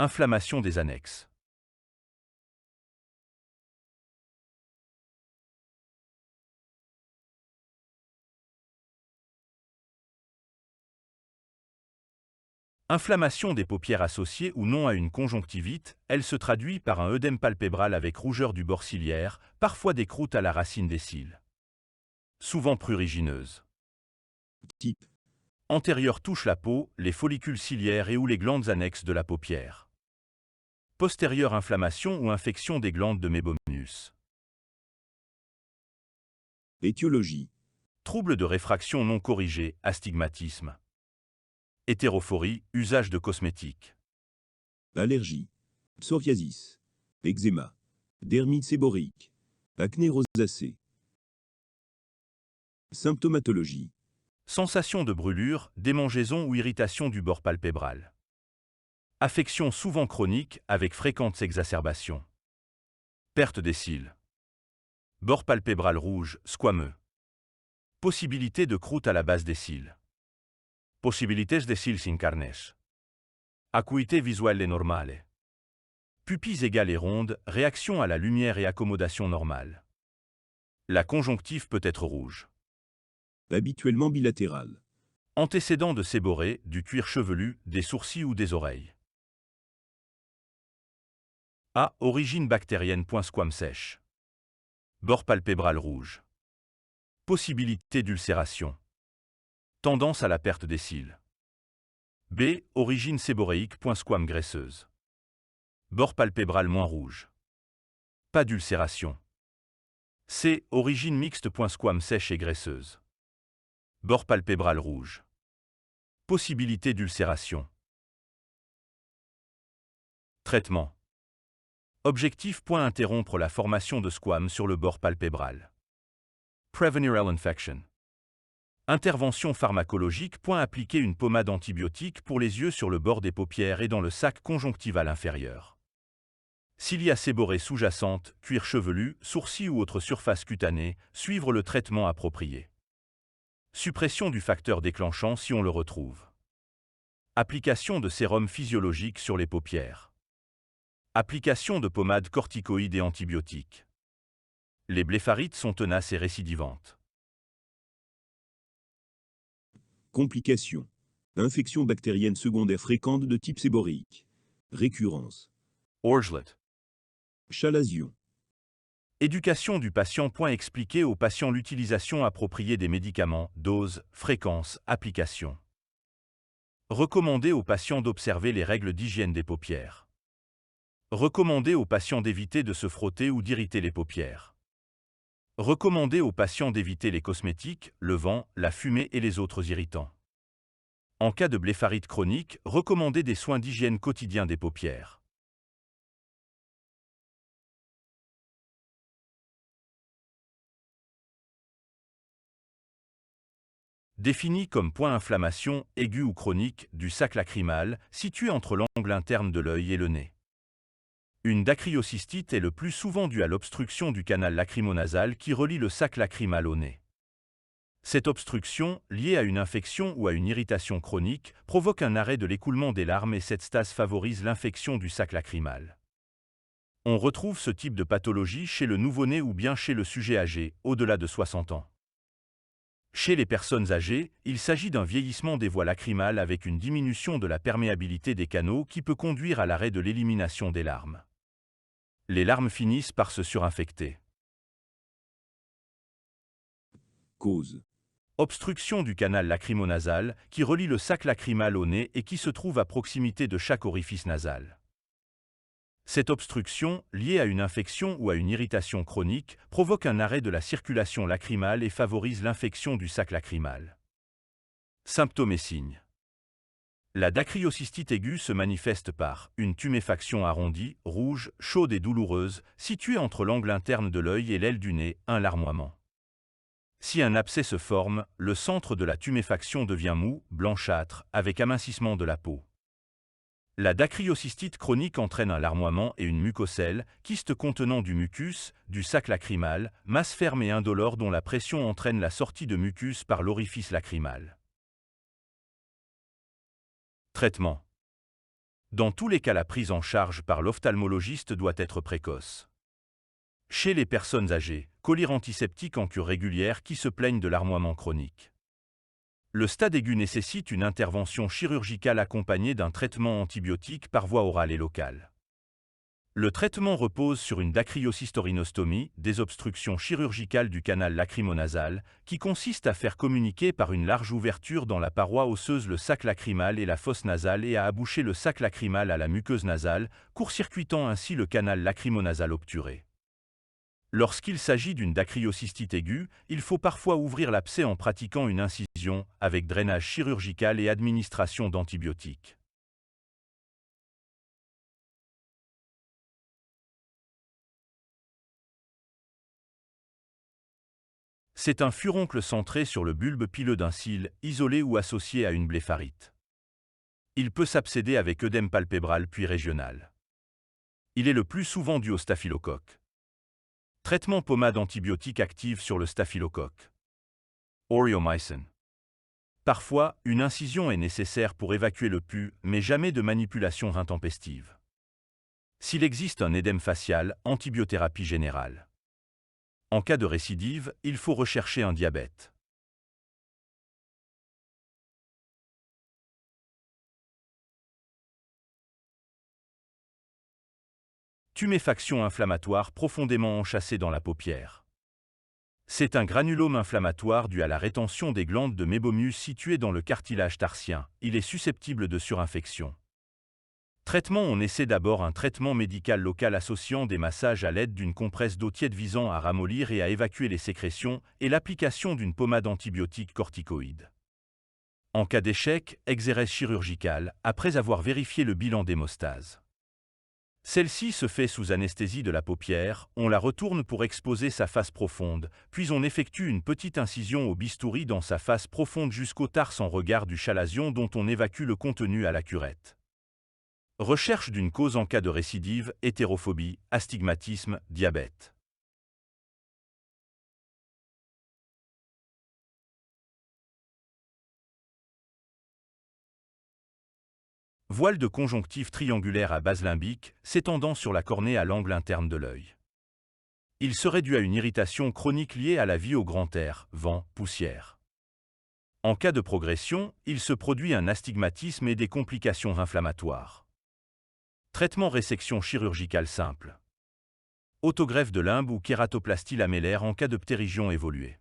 Inflammation des annexes. Inflammation des paupières associée ou non à une conjonctivite, elle se traduit par un œdème palpébral avec rougeur du bord ciliaire, parfois des croûtes à la racine des cils. Souvent prurigineuses. Type. Antérieure touche la peau, les follicules ciliaires et ou les glandes annexes de la paupière. Postérieure inflammation ou infection des glandes de mébominus. Étiologie. Troubles de réfraction non corrigés, astigmatisme. Hétérophorie, usage de cosmétiques. Allergie. Psoriasis. Eczéma. Dermite séborrhéique. Acné rosacée. Symptomatologie. Sensation de brûlure, démangeaison ou irritation du bord palpébral. Affection souvent chronique avec fréquentes exacerbations. Perte des cils. Bord palpébral rouge, squameux. Possibilité de croûte à la base des cils. Possibilités de cils sin carnes. Acuité visuelle normale. Pupilles égales et rondes, réaction à la lumière et accommodation normale. La conjonctive peut être rouge. Habituellement bilatérale. Antécédent de séborrhée, du cuir chevelu, des sourcils ou des oreilles. A. Origine bactérienne. Squame sèche. Bord palpébral rouge. Possibilité d'ulcération. Tendance à la perte des cils. B. Origine séborrhéique. Squame graisseuse. Bord palpébral moins rouge. Pas d'ulcération. C. Origine mixte. Squame sèche et graisseuse. Bord palpébral rouge. Possibilité d'ulcération. Traitement. Objectif. Interrompre la formation de squame sur le bord palpébral. Prevenir l'infection. Intervention pharmacologique. Appliquer une pommade antibiotique pour les yeux sur le bord des paupières et dans le sac conjonctival inférieur. S'il y a séborrhée sous-jacente, cuir chevelu, sourcils ou autre surface cutanée, suivre le traitement approprié. Suppression du facteur déclenchant si on le retrouve. Application de sérum physiologique sur les paupières. Application de pommades corticoïdes et antibiotiques. Les blépharites sont tenaces et récidivantes. Complications. Infection bactérienne secondaire fréquente de type séborrhéique. Récurrence. Orgelet. Chalazion. Éducation du patient. Expliquer au patient l'utilisation appropriée des médicaments, dose, fréquence, application. Recommander aux patients d'observer les règles d'hygiène des paupières. Recommander aux patients d'éviter de se frotter ou d'irriter les paupières. Recommander aux patients d'éviter les cosmétiques, le vent, la fumée et les autres irritants. En cas de blépharite chronique, recommander des soins d'hygiène quotidien des paupières. Défini comme point inflammation aiguë ou chronique du sac lacrymal situé entre l'angle interne de l'œil et le nez. Une dacryocystite est le plus souvent due à l'obstruction du canal lacrymonasal qui relie le sac lacrymal au nez. Cette obstruction, liée à une infection ou à une irritation chronique, provoque un arrêt de l'écoulement des larmes et cette stase favorise l'infection du sac lacrymal. On retrouve ce type de pathologie chez le nouveau-né ou bien chez le sujet âgé, au-delà de 60 ans. Chez les personnes âgées, il s'agit d'un vieillissement des voies lacrymales avec une diminution de la perméabilité des canaux qui peut conduire à l'arrêt de l'élimination des larmes. Les larmes finissent par se surinfecter. Cause. Obstruction du canal lacrymonasal qui relie le sac lacrymal au nez et qui se trouve à proximité de chaque orifice nasal. Cette obstruction, liée à une infection ou à une irritation chronique, provoque un arrêt de la circulation lacrymale et favorise l'infection du sac lacrymal. Symptômes et signes. La dacryocystite aiguë se manifeste par une tuméfaction arrondie, rouge, chaude et douloureuse, située entre l'angle interne de l'œil et l'aile du nez, un larmoiement. Si un abcès se forme, le centre de la tuméfaction devient mou, blanchâtre, avec amincissement de la peau. La dacryocystite chronique entraîne un larmoiement et une mucocèle, kyste contenant du mucus, du sac lacrymal, masse ferme et indolore dont la pression entraîne la sortie de mucus par l'orifice lacrymal. Traitement. Dans tous les cas, la prise en charge par l'ophtalmologiste doit être précoce. Chez les personnes âgées, collyre antiseptique en cure régulière qui se plaignent de larmoiement chronique. Le stade aigu nécessite une intervention chirurgicale accompagnée d'un traitement antibiotique par voie orale et locale. Le traitement repose sur une dacryocystorinostomie, désobstruction chirurgicale du canal lacrymonasal, qui consiste à faire communiquer par une large ouverture dans la paroi osseuse le sac lacrymal et la fosse nasale et à aboucher le sac lacrymal à la muqueuse nasale, court-circuitant ainsi le canal lacrymonasal obturé. Lorsqu'il s'agit d'une dacryocystite aiguë, il faut parfois ouvrir l'abcès en pratiquant une incision, avec drainage chirurgical et administration d'antibiotiques. C'est un furoncle centré sur le bulbe pileux d'un cil, isolé ou associé à une blépharite. Il peut s'abséder avec œdème palpébral puis régional. Il est le plus souvent dû au staphylocoque. Traitement pommade antibiotique active sur le staphylocoque. Aureomycin. Parfois, une incision est nécessaire pour évacuer le pus, mais jamais de manipulation intempestive. S'il existe un édème facial, antibiothérapie générale. En cas de récidive, il faut rechercher un diabète. Tuméfaction inflammatoire profondément enchâssée dans la paupière. C'est un granulome inflammatoire dû à la rétention des glandes de Mébomus situées dans le cartilage tarsien. Il est susceptible de surinfection. Traitement: on essaie d'abord un traitement médical local associant des massages à l'aide d'une compresse d'eau tiède visant à ramollir et à évacuer les sécrétions et l'application d'une pommade antibiotique corticoïde. En cas d'échec, exérèse chirurgicale, après avoir vérifié le bilan d'hémostase. Celle-ci se fait sous anesthésie de la paupière, on la retourne pour exposer sa face profonde, puis on effectue une petite incision au bistouri dans sa face profonde jusqu'au tarse en regard du chalazion dont on évacue le contenu à la curette. Recherche d'une cause en cas de récidive, hétérophobie, astigmatisme, diabète. Voile de conjonctive triangulaire à base limbique, s'étendant sur la cornée à l'angle interne de l'œil. Il serait dû à une irritation chronique liée à la vie au grand air, vent, poussière. En cas de progression, il se produit un astigmatisme et des complications inflammatoires. Traitement: résection chirurgicale simple. Autogreffe de limbe ou kératoplastie lamellaire en cas de ptérygion évoluée.